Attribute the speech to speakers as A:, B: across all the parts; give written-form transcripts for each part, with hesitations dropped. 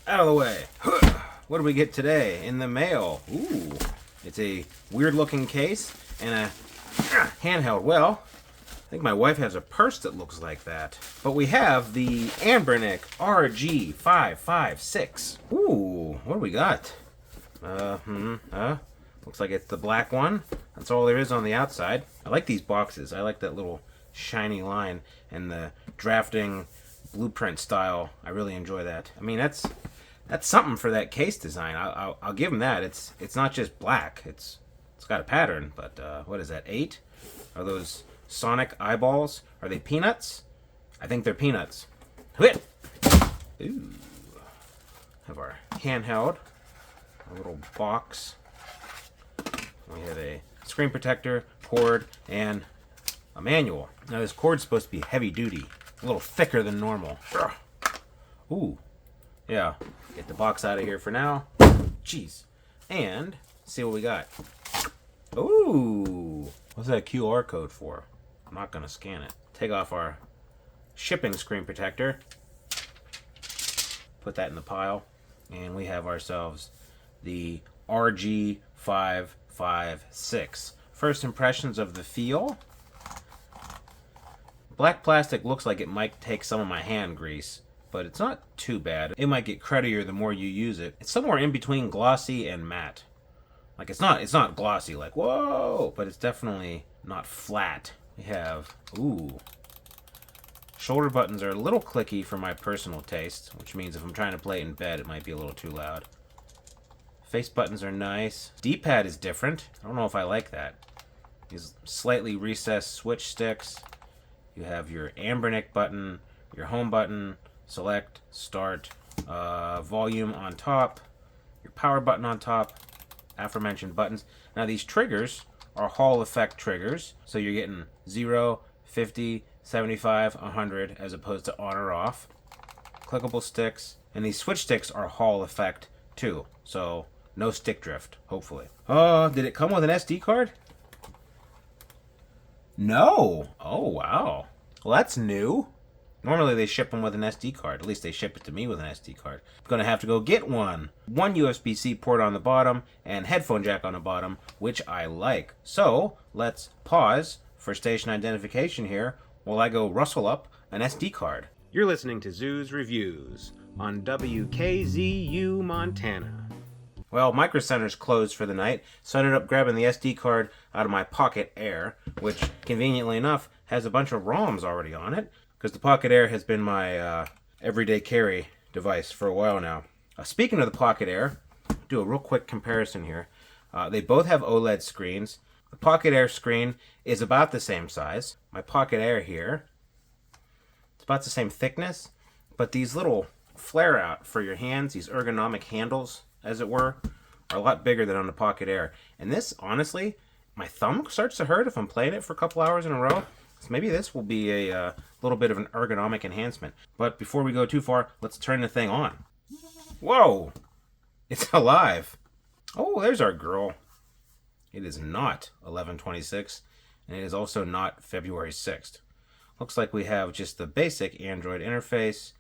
A: Out of the way. What do we get today in the mail? Ooh, it's a weird looking case and a handheld. Well, I think my wife has a purse that looks like that. But we have the Anbernic RG556. Ooh, what do we got? Looks like it's the black one. That's all there is on the outside. I like these boxes. I like that little shiny line and the drafting blueprint style. I really enjoy that. I mean, that's something for that case design. I'll give them that. It's not just black. It's got a pattern. But what is that? 8? Are those Sonic eyeballs? Are they peanuts? I think they're peanuts. Ooh. Have our handheld. A little box. We have a screen protector, cord, and a manual. Now this cord's supposed to be heavy duty, a little thicker than normal. Ooh, yeah. Get the box out of here for now. Jeez. And see what we got. Ooh, what's that QR code for? I'm not gonna scan it. Take off our shipping screen protector. Put that in the pile, and we have ourselves the RG556. First impressions of the feel. Black plastic looks like it might take some of my hand grease, but it's not too bad. It might get cruddier the more you use it. It's somewhere in between glossy and matte. Like it's not glossy like whoa, but it's definitely not flat. We have shoulder buttons are a little clicky for my personal taste, which means if I'm trying to play it in bed, it might be a little too loud. Face buttons are nice. D-pad is different. I don't know if I like that. These slightly recessed switch sticks. You have your Anbernic button, your home button, select, start, volume on top, your power button on top, aforementioned buttons. Now these triggers are Hall effect triggers, so you're getting 0, 50, 75, 100 as opposed to on or off. Clickable sticks, and these switch sticks are Hall effect too, so no stick drift, hopefully. Oh, did it come with an SD card? No. Oh, wow. Well, that's new. Normally they ship them with an SD card. At least they ship it to me with an SD card. I'm going to have to go get one. One USB-C port on the bottom and headphone jack on the bottom, which I like. So, let's pause for station identification here while I go rustle up an SD card. You're listening to Zoo's Reviews on WKZU Montana. Well, Micro Center's closed for the night, so I ended up grabbing the SD card out of my Pocket Air, which, conveniently enough, has a bunch of ROMs already on it, because the Pocket Air has been my everyday carry device for a while now. Speaking of the Pocket Air, do a real quick comparison here. They both have OLED screens. The Pocket Air screen is about the same size. My Pocket Air here, it's about the same thickness, but these little flare out for your hands, these ergonomic handles, as it were, are a lot bigger than on the Pocket Air. And this, honestly, my thumb starts to hurt if I'm playing it for a couple hours in a row. So maybe this will be a little bit of an ergonomic enhancement. But before we go too far, let's turn the thing on. Whoa! It's alive. Oh, there's our girl. It is not 11/26, and it is also not February 6th. Looks like we have just the basic Android interface.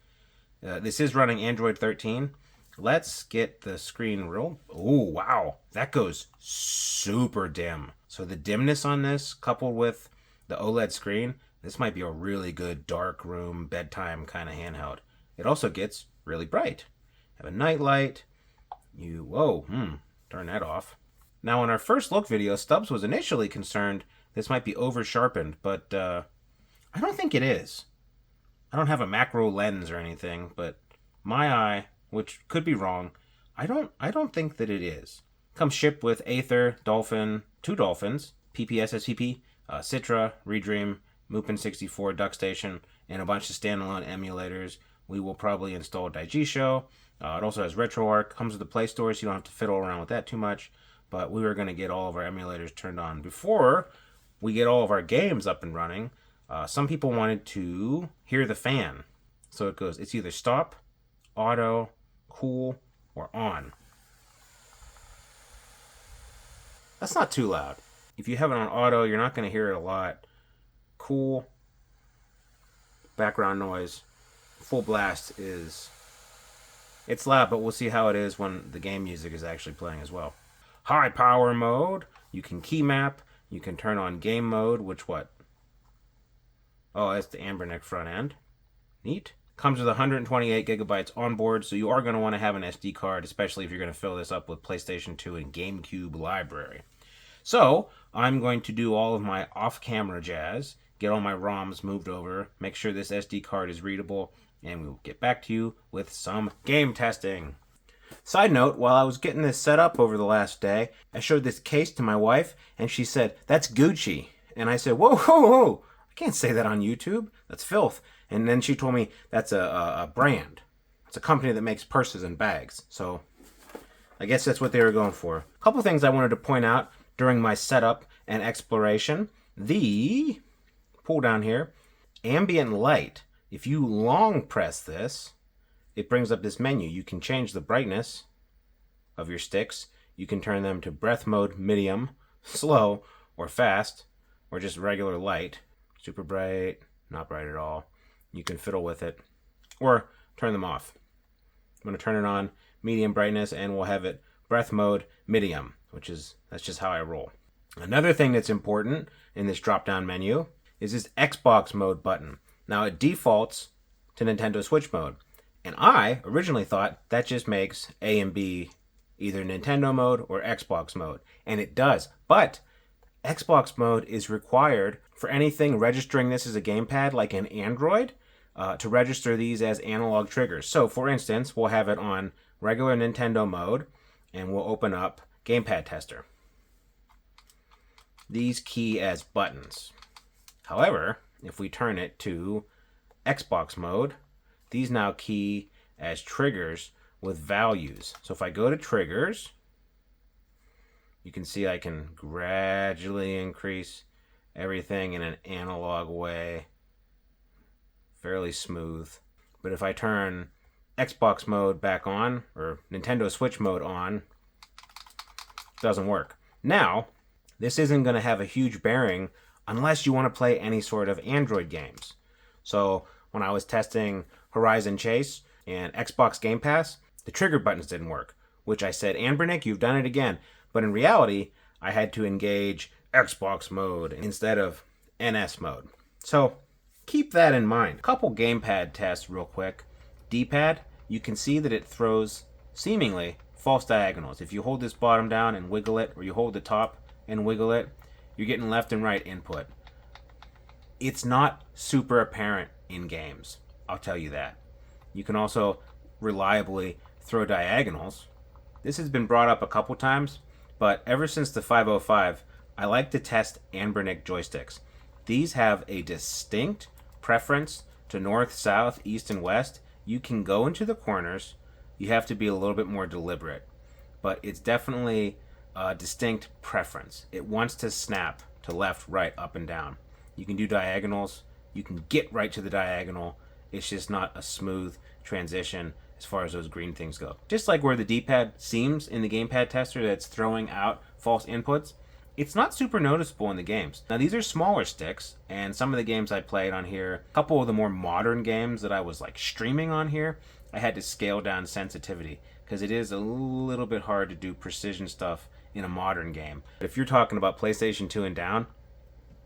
A: This is running Android 13. Let's get the screen real. Oh, wow. That goes super dim. So the dimness on this, coupled with the OLED screen, this might be a really good dark room, bedtime kind of handheld. It also gets really bright. Have a night light. Turn that off. Now, in our first look video, Stubbs was initially concerned this might be over-sharpened, but I don't think it is. I don't have a macro lens or anything, but my eye, which could be wrong, I don't think that it is. Comes shipped with Aether, Dolphin, 2 Dolphins, PPSSPP, Citra, Redream, Mupen 64, DuckStation, and a bunch of standalone emulators. We will probably install Daigisho. It also has RetroArch, comes with the Play Store, so you don't have to fiddle around with that too much. But we were going to get all of our emulators turned on before we get all of our games up and running. Some people wanted to hear the fan. So it goes, it's either stop, auto, cool, or on. That's not too loud. If you have it on auto, you're not going to hear it a lot. Cool, background noise. Full blast is It's loud, but we'll see how it is when the game music is actually playing as well. High power mode. You can key map. You can turn on game mode, which what? Oh, that's the Anbernic front end. Neat. Comes with 128 gigabytes on board, so you are going to want to have an SD card, especially if you're going to fill this up with PlayStation 2 and GameCube library. So, I'm going to do all of my off-camera jazz, get all my ROMs moved over, make sure this SD card is readable, and we'll get back to you with some game testing. Side note, while I was getting this set up over the last day, I showed this case to my wife, and she said, "That's Gucci." And I said, "Whoa, whoa, whoa, I can't say that on YouTube. That's filth." And then she told me that's a brand. It's a company that makes purses and bags. So I guess that's what they were going for. A couple things I wanted to point out during my setup and exploration. The pull down here, ambient light. If you long press this, it brings up this menu. You can change the brightness of your sticks. You can turn them to breath mode, medium, slow, or fast, or just regular light. Super bright, not bright at all. You can fiddle with it, or turn them off. I'm going to turn it on, medium brightness, and we'll have it breath mode, medium, that's just how I roll. Another thing that's important in this drop-down menu is this Xbox mode button. Now it defaults to Nintendo Switch mode, and I originally thought that just makes A and B either Nintendo mode or Xbox mode, and it does, but Xbox mode is required for anything registering this as a gamepad like an Android to register these as analog triggers. So for instance, we'll have it on regular Nintendo mode and we'll open up Gamepad Tester. These key as buttons. However, if we turn it to Xbox mode, these now key as triggers with values. So if I go to triggers, you can see I can gradually increase everything in an analog way. Fairly smooth. But if I turn Xbox mode back on, or Nintendo Switch mode on, it doesn't work. Now, this isn't going to have a huge bearing unless you want to play any sort of Android games. So when I was testing Horizon Chase and Xbox Gamepass, the trigger buttons didn't work, which I said, Anbernic, you've done it again. But in reality, I had to engage Xbox mode instead of NS mode. So keep that in mind. A couple gamepad tests real quick. D-pad, you can see that it throws seemingly false diagonals. If you hold this bottom down and wiggle it, or you hold the top and wiggle it, you're getting left and right input. It's not super apparent in games, I'll tell you that. You can also reliably throw diagonals. This has been brought up a couple times, but ever since the 505, I like to test Anbernic joysticks. These have a distinct preference to north, south, east, and west. You can go into the corners. You have to be a little bit more deliberate, but it's definitely a distinct preference. It wants to snap to left, right, up, and down. You can do diagonals. You can get right to the diagonal. It's just not a smooth transition as far as those green things go. Just like where the D-pad seems in the gamepad tester that's throwing out false inputs, it's not super noticeable in the games. Now these are smaller sticks, and some of the games I played on here, a couple of the more modern games that I was like streaming on here, I had to scale down sensitivity because it is a little bit hard to do precision stuff in a modern game. But if you're talking about PlayStation 2 and down,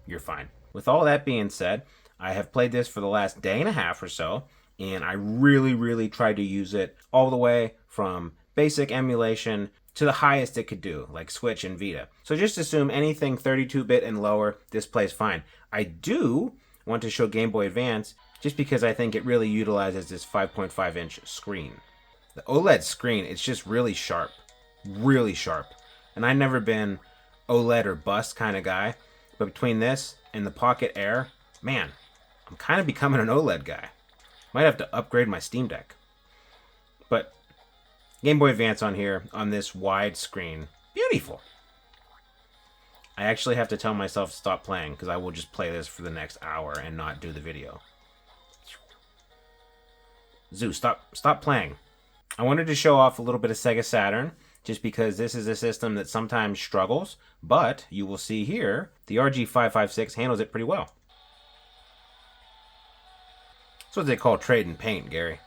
A: you're fine. With all that being said, I have played this for the last day and a half or so, and I really tried to use it all the way from basic emulation to the highest it could do, like Switch and Vita. So just assume anything 32-bit and lower, this plays fine. I do want to show Game Boy Advance just because I think it really utilizes this 5.5-inch screen. The OLED screen, it's just really sharp. Really sharp. And I've never been OLED or bust kind of guy, but between this and the Pocket Air, man, I'm kind of becoming an OLED guy. Might have to upgrade my Steam Deck. But Game Boy Advance on here, on this wide screen, beautiful. I actually have to tell myself to stop playing because I will just play this for the next hour and not do the video. Zoo, stop playing. I wanted to show off a little bit of Sega Saturn just because this is a system that sometimes struggles, but you will see here the RG556 handles it pretty well. That's what they call trade and paint, Gary.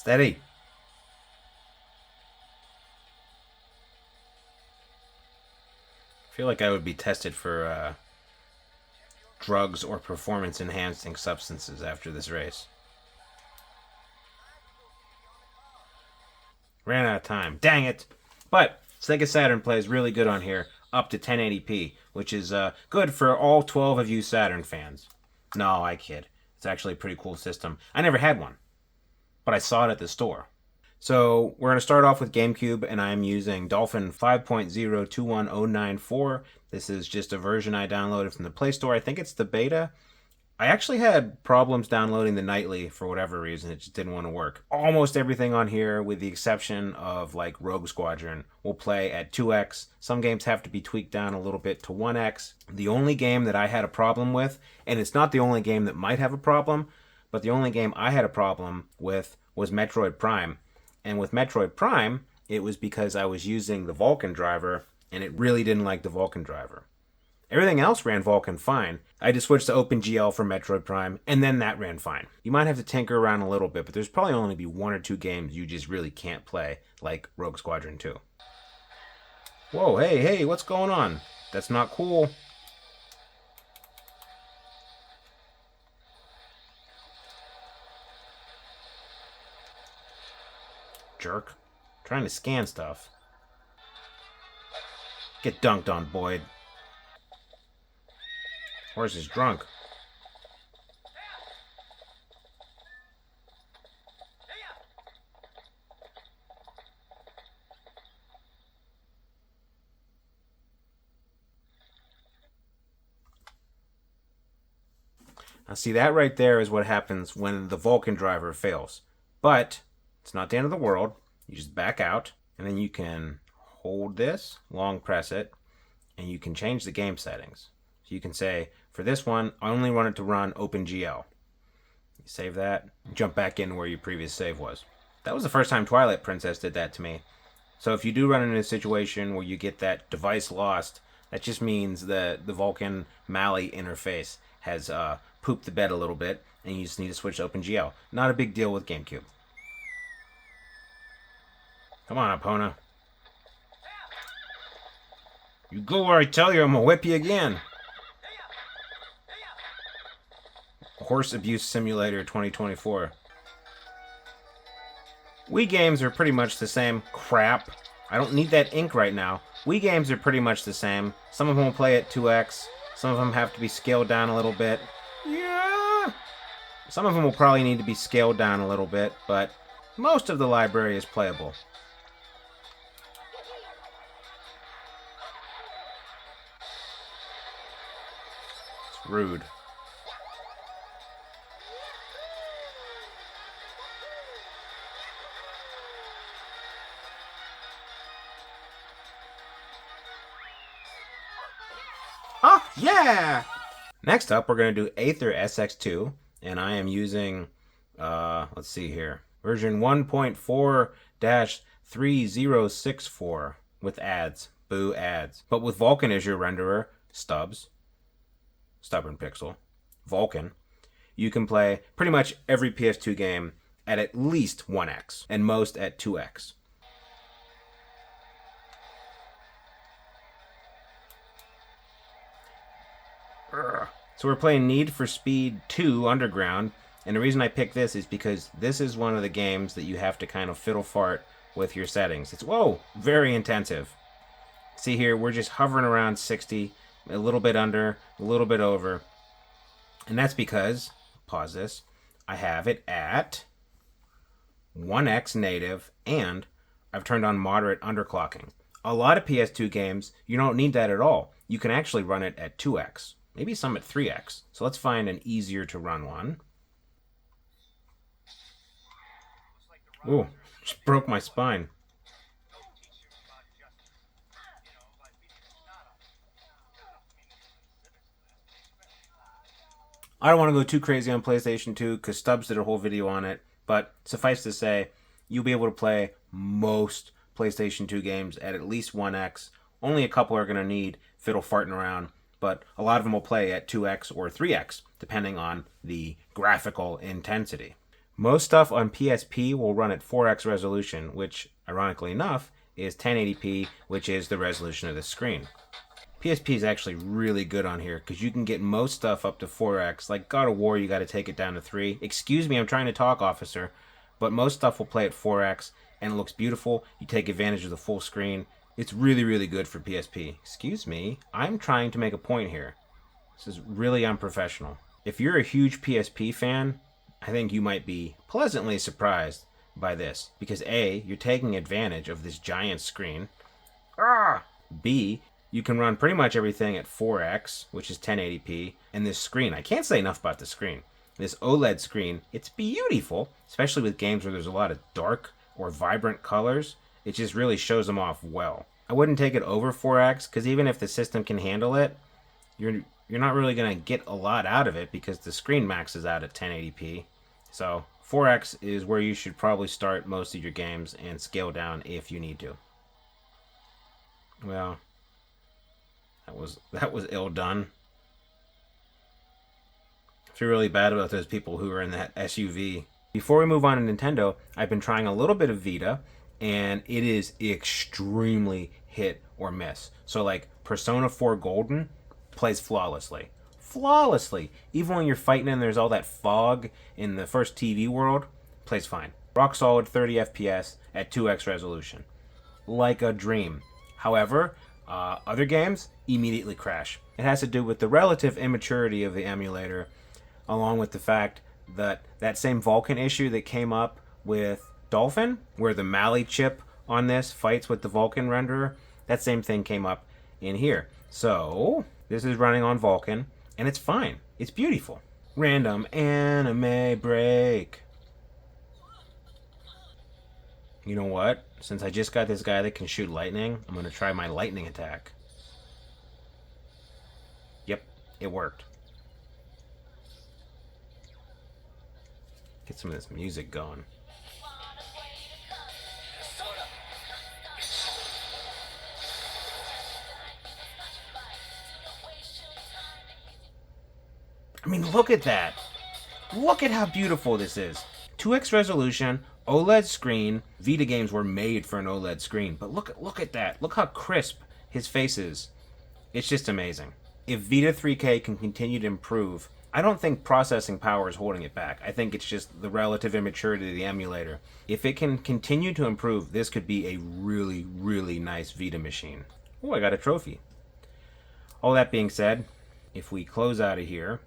A: Steady. I feel like I would be tested for drugs or performance-enhancing substances after this race. Ran out of time. Dang it! But Sega Saturn plays really good on here, up to 1080p, which is good for all 12 of you Saturn fans. No, I kid. It's actually a pretty cool system. I never had one, but I saw it at the store. So we're going to start off with GameCube, and I'm using Dolphin 5.021094. This is just a version I downloaded from the Play Store. I think it's the beta. I actually had problems downloading the nightly for whatever reason. It just didn't want to work. Almost everything on here, with the exception of like Rogue Squadron, will play at 2x. Some games have to be tweaked down a little bit to 1x. The only game that I had a problem with, and it's not the only game that might have a problem, but the only game I had a problem with was Metroid Prime. And with Metroid Prime, it was because I was using the Vulkan driver, and it really didn't like the Vulkan driver. Everything else ran Vulkan fine. I just switched to OpenGL for Metroid Prime, and then that ran fine. You might have to tinker around a little bit, but there's probably only be 1 or 2 games you just really can't play, like Rogue Squadron 2. Whoa, hey, what's going on? That's not cool. Jerk. Trying to scan stuff. Get dunked on, Boyd. Horse is drunk. Now see, that right there is what happens when the Vulkan driver fails. But it's not the end of the world. You just back out, and then you can hold this, long press it, and you can change the game settings. So you can say, for this one, I only want it to run OpenGL. You save that, jump back in where your previous save was. That was the first time Twilight Princess did that to me. So if you do run into a situation where you get that device lost, that just means that the Vulkan Mali interface has pooped the bed a little bit, and you just need to switch to OpenGL. Not a big deal with GameCube. Come on, Epona. You go where I tell you, I'm gonna whip you again. Horse Abuse Simulator 2024. Wii games are pretty much the same. Crap. I don't need that ink right now. Wii games are pretty much the same. Some of them will play at 2x. Some of them have to be scaled down a little bit. Yeah. Some of them will probably need to be scaled down a little bit, but most of the library is playable. It's rude. Oh, yeah! Next up, we're going to do Aether SX2, and I am using, let's see here, version 1.4-3064 with ads. Boo, ads. But with Vulkan as your renderer, Stubborn Pixel, Vulkan, you can play pretty much every PS2 game at least 1x, and most at 2x. So we're playing Need for Speed 2 Underground, and the reason I picked this is because this is one of the games that you have to kind of fiddle fart with your settings. It's, whoa, very intensive. See here, we're just hovering around 60, a little bit under, a little bit over, and that's because, pause this, I have it at 1x native, and I've turned on moderate underclocking. A lot of PS2 games, you don't need that at all. You can actually run it at 2x. Maybe some at 3x. So let's find an easier to run one. Ooh, just broke my spine. I don't want to go too crazy on PlayStation 2 because Stubbs did a whole video on it. But suffice to say, you'll be able to play most PlayStation 2 games at least 1x. Only a couple are going to need fiddle farting around, but a lot of them will play at 2x or 3x, depending on the graphical intensity. Most stuff on PSP will run at 4x resolution, which, ironically enough, is 1080p, which is the resolution of the screen. PSP is actually really good on here because you can get most stuff up to 4x. Like God of War, you got to take it down to 3. Excuse me, I'm trying to talk, officer. But most stuff will play at 4x, and it looks beautiful. You take advantage of the full screen. It's really, really good for PSP. Excuse me, I'm trying to make a point here. This is really unprofessional. If you're a huge PSP fan, I think you might be pleasantly surprised by this. Because A, you're taking advantage of this giant screen. B, you can run pretty much everything at 4x, which is 1080p. And this screen, I can't say enough about the screen. This OLED screen, it's beautiful, especially with games where there's a lot of dark or vibrant colors. It just really shows them off well. I wouldn't take it over 4x, because even if the system can handle it, you're not really going to get a lot out of it because the screen maxes out at 1080p. So 4x is where you should probably start most of your games and scale down if you need to. Well, that was ill done. I feel really bad about those people who are in that SUV. Before we move on to Nintendo, I've been trying a little bit of Vita, and it is extremely hit or miss. So like Persona 4 Golden plays flawlessly. Flawlessly! Even when you're fighting and there's all that fog in the first TV world, plays fine. Rock solid 30 FPS at 2x resolution. Like a dream. However, other games immediately crash. It has to do with the relative immaturity of the emulator, along with the fact that that same Vulkan issue that came up with Dolphin, where the Mali chip on this fights with the Vulkan renderer, that same thing came up in here. So, this is running on Vulkan, and it's fine. It's beautiful. Random anime break. You know what? Since I just got this guy that can shoot lightning, I'm going to try my lightning attack. Yep, it worked. Get some of this music going. I mean, look at that. Look at how beautiful this is. 2x resolution, OLED screen. Vita games were made for an OLED screen, but look at that. Look how crisp his face is. It's just amazing. If Vita 3K can continue to improve, I don't think processing power is holding it back. I think it's just the relative immaturity of the emulator. If it can continue to improve, this could be a really, really nice Vita machine. Oh, I got a trophy. All that being said, if we close out of here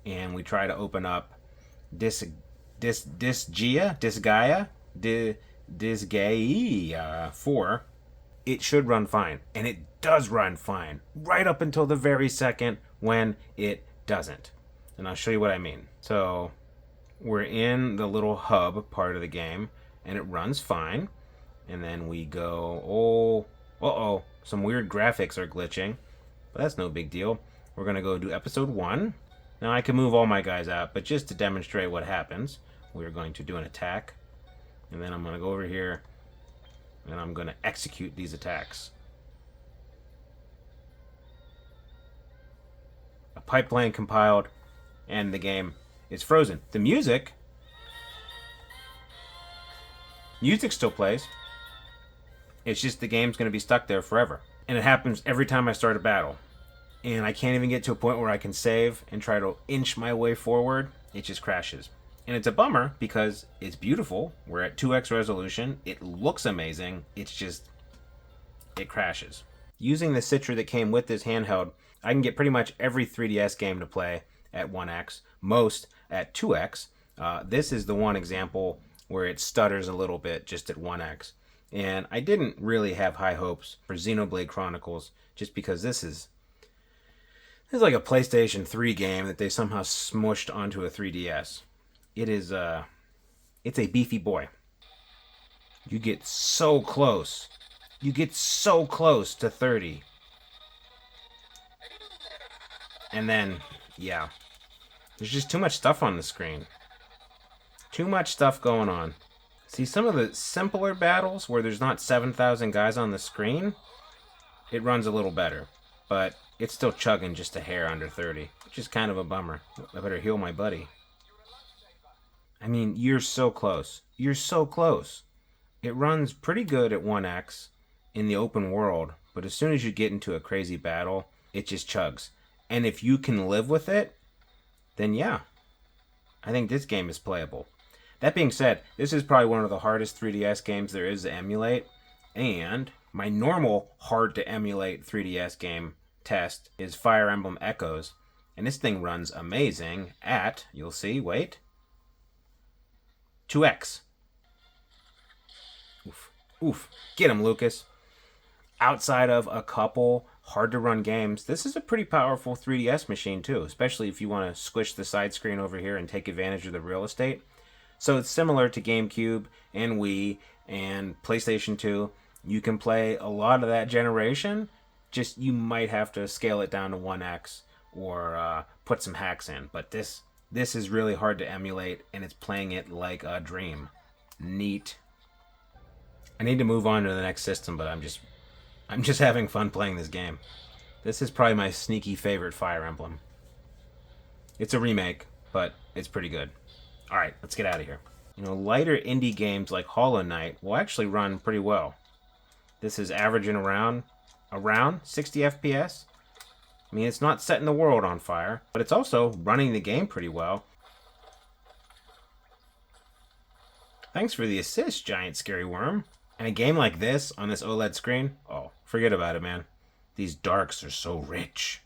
A: and we try to open up Disgaea 4, it should run fine. And it does run fine. Right up until the very second when it doesn't. And I'll show you what I mean. So, we're in the little hub part of the game, and it runs fine. And then we go, some weird graphics are glitching. But that's no big deal. We're going to go do episode 1. Now, I can move all my guys out, but just to demonstrate what happens, we're going to do an attack. And then I'm going to go over here, and I'm going to execute these attacks. A pipeline compiled, and the game is frozen. The music still plays. It's just the game's going to be stuck there forever. And it happens every time I start a battle. And I can't even get to a point where I can save and try to inch my way forward. It just crashes. And it's a bummer because it's beautiful. We're at 2x resolution. It looks amazing. It's just, it crashes. Using the Citra that came with this handheld, I can get pretty much every 3DS game to play at 1x, most at 2x. This is the one example where it stutters a little bit just at 1x. And I didn't really have high hopes for Xenoblade Chronicles just because this is like a PlayStation 3 game that they somehow smushed onto a 3DS. It's a beefy boy. You get so close. You get so close to 30. And then, yeah. There's just too much stuff on the screen. Too much stuff going on. See, some of the simpler battles where there's not 7,000 guys on the screen, it runs a little better. But it's still chugging just a hair under 30, which is kind of a bummer. I better heal my buddy. I mean, you're so close. You're so close. It runs pretty good at 1x in the open world, but as soon as you get into a crazy battle, it just chugs. And if you can live with it, then yeah, I think this game is playable. That being said, this is probably one of the hardest 3DS games there is to emulate, and my normal hard to emulate 3DS game test is Fire Emblem Echoes, and this thing runs amazing at, you'll see, wait, 2x. Oof. Oof. Get him, Lucas. Outside of a couple hard to run games, this is a pretty powerful 3DS machine too, especially if you want to squish the side screen over here and take advantage of the real estate. So it's similar to GameCube and Wii and PlayStation 2. You can play a lot of that generation, just you might have to scale it down to 1x or put some hacks in. But this is really hard to emulate, and it's playing it like a dream. Neat. I need to move on to the next system, but I'm just having fun playing this game. This is probably my sneaky favorite Fire Emblem. It's a remake, but it's pretty good. Alright, let's get out of here. You know, lighter indie games like Hollow Knight will actually run pretty well. This is averaging around 60 FPS. I mean, it's not setting the world on fire, but it's also running the game pretty well. Thanks for the assist, giant scary worm. And a game like this on this OLED screen, oh, forget about it, man. These darks are so rich.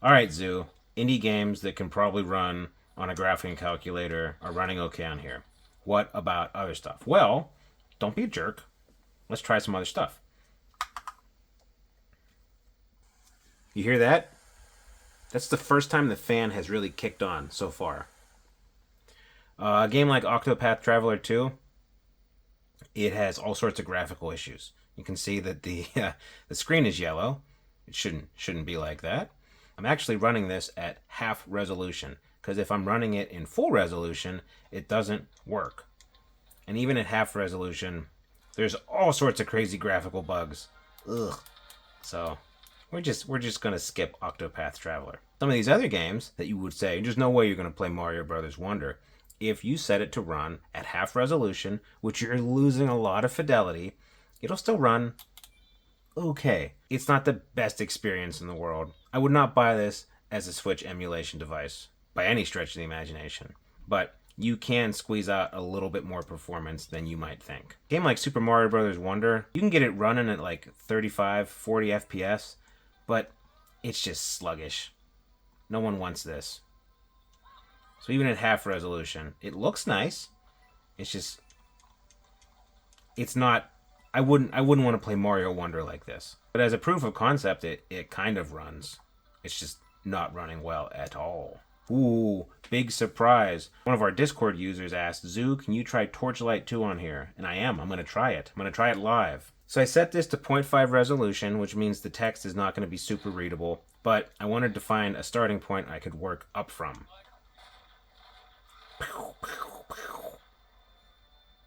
A: Alright, Zoo. Indie games that can probably run on a graphing calculator are running okay on here. What about other stuff? Well, don't be a jerk. Let's try some other stuff. You hear that? That's the first time the fan has really kicked on so far. A game like Octopath Traveler 2, it has all sorts of graphical issues. You can see that the screen is yellow. It shouldn't be like that. I'm actually running this at half resolution, because if I'm running it in full resolution, it doesn't work. And even at half resolution, there's all sorts of crazy graphical bugs. Ugh. So we're just gonna skip Octopath Traveler. Some of these other games that you would say, there's no way you're gonna play Mario Brothers Wonder. If you set it to run at half resolution, which you're losing a lot of fidelity, it'll still run okay. It's not the best experience in the world. I would not buy this as a Switch emulation device by any stretch of the imagination, but you can squeeze out a little bit more performance than you might think. A game like Super Mario Bros. Wonder, you can get it running at like 35, 40 FPS, but it's just sluggish. No one wants this. So even at half resolution, it looks nice. It's not. I wouldn't want to play Mario Wonder like this. But as a proof of concept, it kind of runs. It's just not running well at all. Ooh, big surprise. One of our Discord users asked, Zoo, can you try Torchlight 2 on here? And I am. I'm going to try it. I'm going to try it live. So I set this to 0.5 resolution, which means the text is not going to be super readable. But I wanted to find a starting point I could work up from.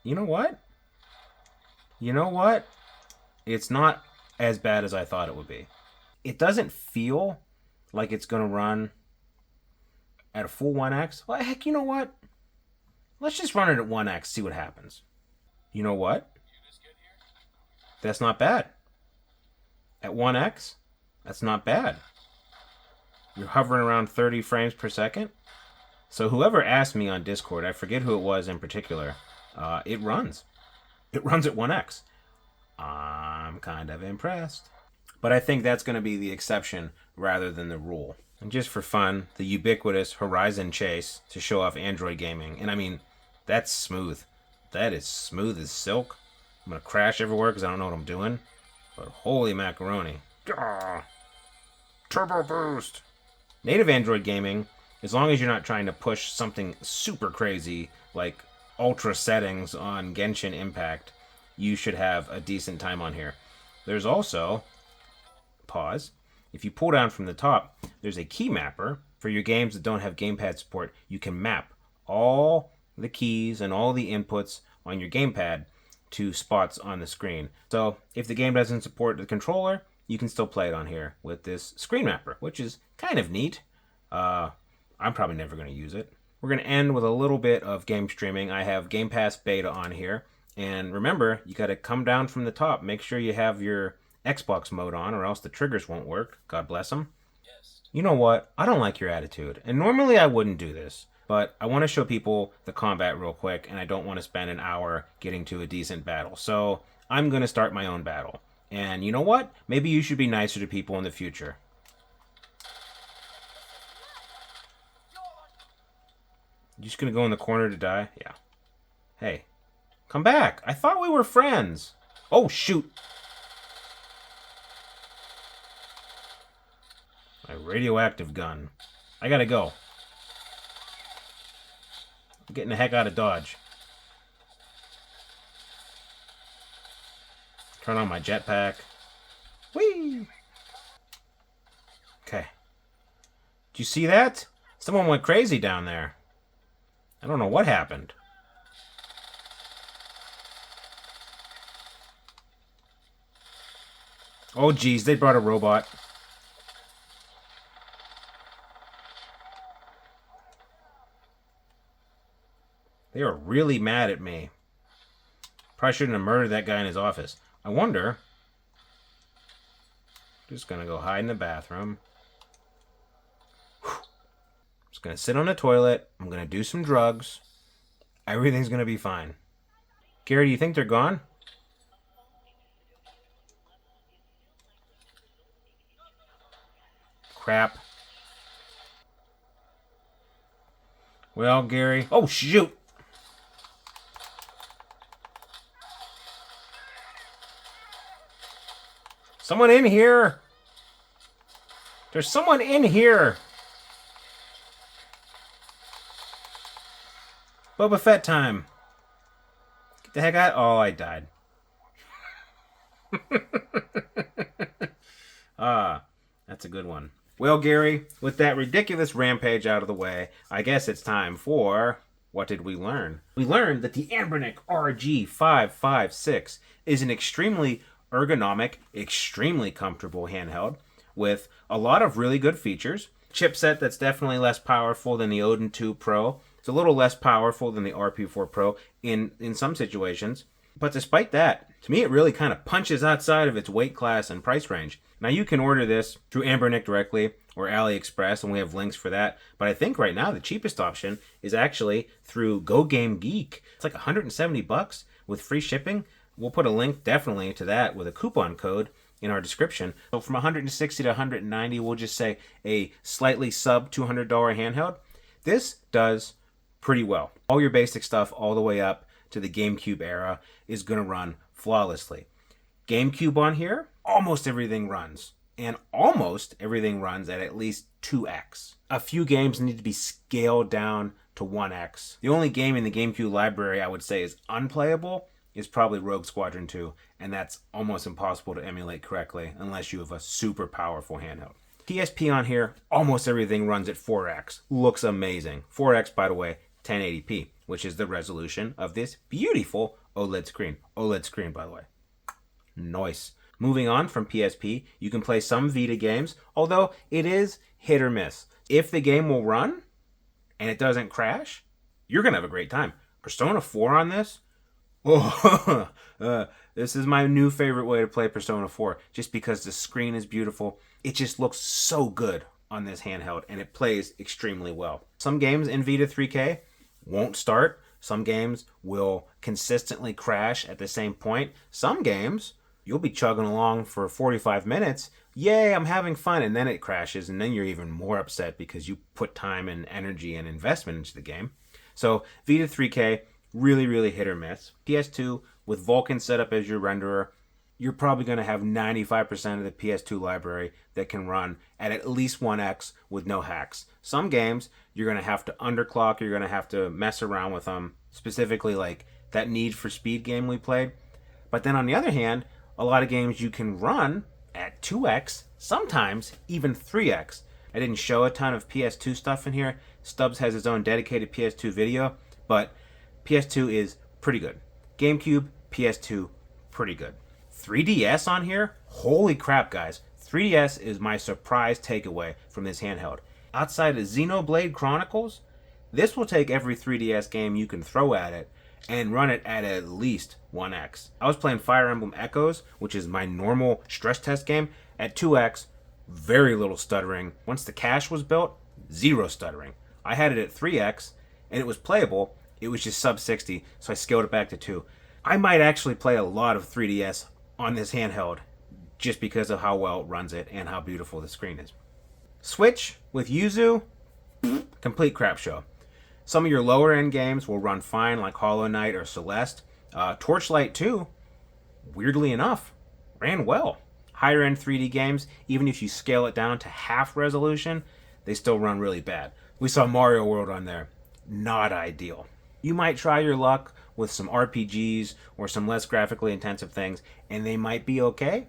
A: You know what? It's not as bad as I thought it would be. It doesn't feel like it's going to run at a full 1x. Well, heck, you know what? Let's just run it at 1x, see what happens. You know what? That's not bad. At 1x, that's not bad. You're hovering around 30 frames per second. So whoever asked me on Discord, I forget who it was in particular, it runs. It runs at 1x. I'm kind of impressed. But I think that's going to be the exception rather than the rule. And just for fun, the ubiquitous Horizon Chase to show off Android gaming. And I mean, that's smooth. That is smooth as silk. I'm going to crash everywhere because I don't know what I'm doing. But holy macaroni. Gah! Turbo boost! Native Android gaming, as long as you're not trying to push something super crazy like ultra settings on Genshin Impact, you should have a decent time on here. There's also, pause, if you pull down from the top, there's a key mapper. For your games that don't have gamepad support, you can map all the keys and all the inputs on your gamepad to spots on the screen. So if the game doesn't support the controller, you can still play it on here with this screen mapper, which is kind of neat. I'm probably never going to use it. we're going to end with a little bit of game streaming. I have Gamepass beta on here. And remember, you got to come down from the top. Make sure you have your Xbox mode on or else the triggers won't work. God bless them. You know what? I don't like your attitude. And normally I wouldn't do this. But I want to show people the combat real quick. And I don't want to spend an hour getting to a decent battle. So I'm going to start my own battle. And you know what? Maybe you should be nicer to people in the future. You just gonna go in the corner to die? Yeah. Hey, come back. I thought we were friends. Oh, shoot. My radioactive gun. I gotta go. I'm getting the heck out of Dodge. Turn on my jetpack. Whee! Okay. Did you see that? Someone went crazy down there. I don't know what happened. Oh, geez, they brought a robot. They are really mad at me. Probably shouldn't have murdered that guy in his office. I wonder... Just gonna go hide in the bathroom. Just gonna sit on the toilet. I'm gonna do some drugs. Everything's gonna be fine. Gary, do you think they're gone? Crap. Well, Gary... Oh, shoot! Someone in here! There's someone in here! Boba Fett time. Get the heck out. Oh, I died. That's a good one. Well, Gary, with that ridiculous rampage out of the way, I guess it's time for... What did we learn? We learned that the Anbernic RG556 is an extremely ergonomic, extremely comfortable handheld with a lot of really good features. Chipset that's definitely less powerful than the Odin 2 Pro. It's a little less powerful than the RP4 Pro in some situations. But despite that, to me it really kind of punches outside of its weight class and price range. Now you can order this through Anbernic directly or AliExpress, and we have links for that. But I think right now the cheapest option is actually through GoGameGeek. It's like $170 with free shipping. We'll put a link definitely to that with a coupon code in our description. So from $160 to $190, we'll just say a slightly sub $200 handheld. This does pretty well. All your basic stuff all the way up to the GameCube era is going to run flawlessly. GameCube on here, almost everything runs. And almost everything runs at least 2x. A few games need to be scaled down to 1x. The only game in the GameCube library I would say is unplayable is probably Rogue Squadron 2, and that's almost impossible to emulate correctly unless you have a super powerful handheld. PSP on here, almost everything runs at 4x. Looks amazing. 4x, by the way, 1080p, which is the resolution of this beautiful OLED screen. OLED screen, by the way. Nice. Moving on from PSP, you can play some Vita games, although it is hit or miss. If the game will run and it doesn't crash, you're going to have a great time. Persona 4 on this? Oh, this is my new favorite way to play Persona 4, just because the screen is beautiful. It just looks so good on this handheld, and it plays extremely well. Some games in Vita 3K won't start. Some games will consistently crash at the same point. Some games, you'll be chugging along for 45 minutes. Yay, I'm having fun. And then it crashes, and then you're even more upset because you put time and energy and investment into the game. So Vita 3K, really, really hit or miss. PS2, with Vulkan set up as your renderer, you're probably going to have 95% of the PS2 library that can run at least 1x with no hacks. Some games, you're going to have to underclock, you're going to have to mess around with them, specifically like that Need for Speed game we played. But then on the other hand, a lot of games you can run at 2x, sometimes even 3x. I didn't show a ton of PS2 stuff in here. Stubbs has his own dedicated PS2 video, but PS2 is pretty good. GameCube, PS2, pretty good. 3DS on here? Holy crap, guys. 3DS is my surprise takeaway from this handheld. Outside of Xenoblade Chronicles, This will take every 3DS game you can throw at it and run it at least 1x. I was playing Fire Emblem Echoes, which is my normal stress test game, at 2x, very little stuttering. Once the cache was built, zero stuttering. I had it at 3x, and it was playable. It was just sub 60, so I scaled it back to 2. I might actually play a lot of 3DS on this handheld just because of how well it runs it and how beautiful the screen is. Switch with Yuzu, complete crap show. Some of your lower end games will run fine, like Hollow Knight or Celeste. Torchlight 2, weirdly enough, ran well. Higher end 3D games, even if you scale it down to half resolution, they still run really bad. We saw Mario World on there. Not ideal. You might try your luck with some RPGs or some less graphically intensive things, and they might be okay,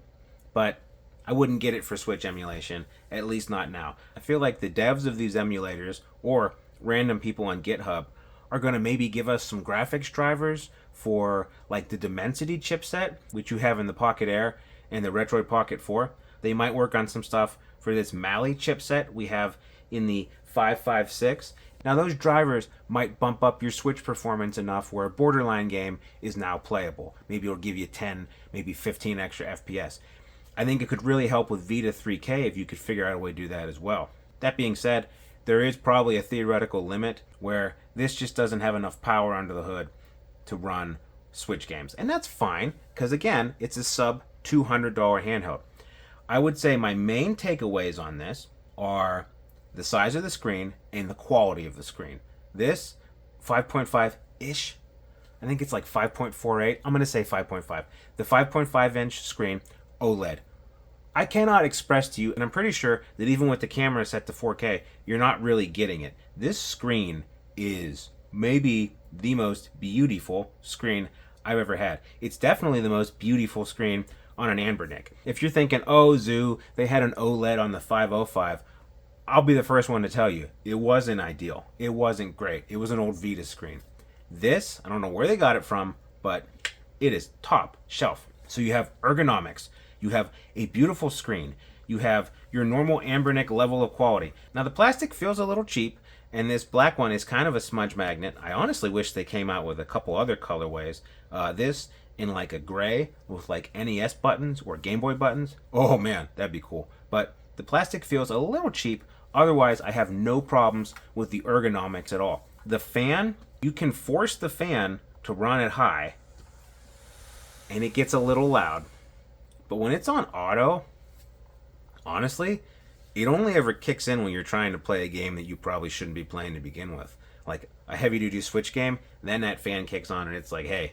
A: but I wouldn't get it for Switch emulation, at least not now. I feel like the devs of these emulators, or random people on GitHub, are going to maybe give us some graphics drivers for like the Dimensity chipset, which you have in the Pocket Air and the Retroid Pocket 4. They might work on some stuff for this Mali chipset we have in the 556. Now those drivers might bump up your Switch performance enough where a borderline game is now playable. Maybe it'll give you 10, maybe 15 extra FPS. I think it could really help with Vita 3K if you could figure out a way to do that as well. That being said, there is probably a theoretical limit where this just doesn't have enough power under the hood to run Switch games. And that's fine, because again, it's a sub $200 handheld. I would say my main takeaways on this are the size of the screen and the quality of the screen. This 5.5-ish, I think it's like 5.48. I'm going to say 5.5. The 5.5 inch screen, OLED. I cannot express to you, and I'm pretty sure that even with the camera set to 4K, you're not really getting it. This screen is maybe the most beautiful screen I've ever had. It's definitely the most beautiful screen on an Anbernic. If you're thinking, oh, Zoo, they had an OLED on the 505, I'll be the first one to tell you, it wasn't ideal. It wasn't great. It was an old Vita screen. This, I don't know where they got it from, but it is top shelf. So you have ergonomics. You have a beautiful screen. You have your normal Anbernic level of quality. Now the plastic feels a little cheap, and this black one is kind of a smudge magnet. I honestly wish they came out with a couple other colorways. This in like a gray with like NES buttons or Game Boy buttons. Oh man, that'd be cool. But the plastic feels a little cheap. Otherwise, I have no problems with the ergonomics at all. The fan, you can force the fan to run at high, and it gets a little loud. But when it's on auto, honestly, it only ever kicks in when you're trying to play a game that you probably shouldn't be playing to begin with. Like a heavy-duty Switch game, then that fan kicks on and it's like, hey,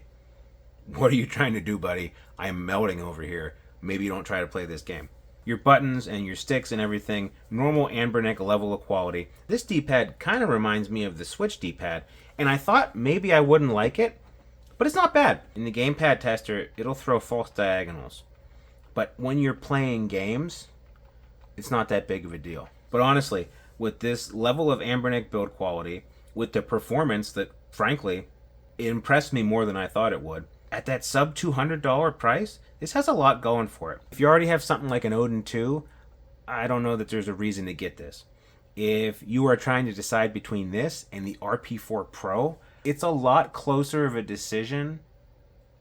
A: what are you trying to do, buddy? I am melting over here. Maybe you don't try to play this game. Your buttons and your sticks and everything, normal Anbernic level of quality. This D-pad kind of reminds me of the Switch D-pad, and I thought maybe I wouldn't like it, but it's not bad. In the gamepad tester, it'll throw false diagonals. But when you're playing games, it's not that big of a deal. But honestly, with this level of Anbernic build quality, with the performance that, frankly, it impressed me more than I thought it would, at that sub $200 price, this has a lot going for it. If you already have something like an Odin 2, I don't know that there's a reason to get this. If you are trying to decide between this and the RP4 Pro, it's a lot closer of a decision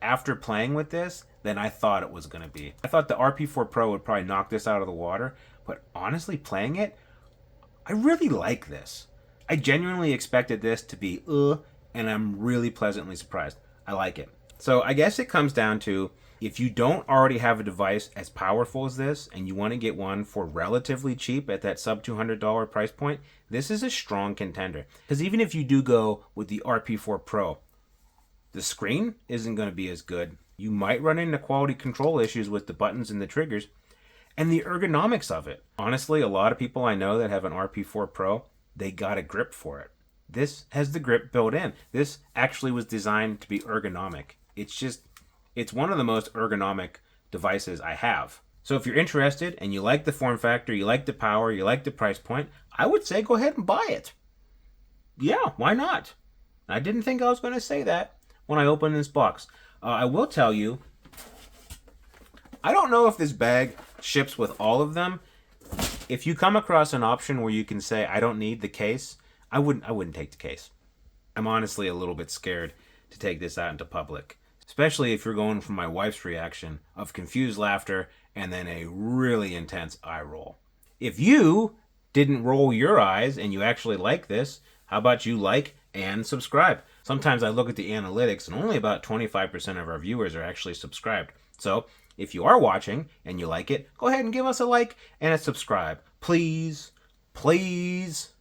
A: after playing with this than I thought it was going to be. I thought the RP4 Pro would probably knock this out of the water, but honestly, playing it, I really like this. I genuinely expected this to be and I'm really pleasantly surprised. I like it. So I guess it comes down to, if you don't already have a device as powerful as this and you want to get one for relatively cheap at that sub $200 price point, this is a strong contender. Because even if you do go with the RP4 Pro, the screen isn't going to be as good. You might run into quality control issues with the buttons and the triggers, and the ergonomics of it. Honestly, a lot of people I know that have an RP4 Pro, they got a grip for it. This has the grip built in. This actually was designed to be ergonomic. It's one of the most ergonomic devices I have. So if you're interested and you like the form factor, you like the power, you like the price point, I would say go ahead and buy it. Yeah, why not? I didn't think I was going to say that when I opened this box. I will tell you, I don't know if this bag ships with all of them. If you come across an option where you can say, I don't need the case, I wouldn't take the case. I'm honestly a little bit scared to take this out into public, especially if you're going from my wife's reaction of confused laughter and then a really intense eye roll. If you didn't roll your eyes and you actually like this, how about you like and subscribe? Sometimes I look at the analytics and only about 25% of our viewers are actually subscribed. So if you are watching and you like it, go ahead and give us a like and a subscribe. Please, please.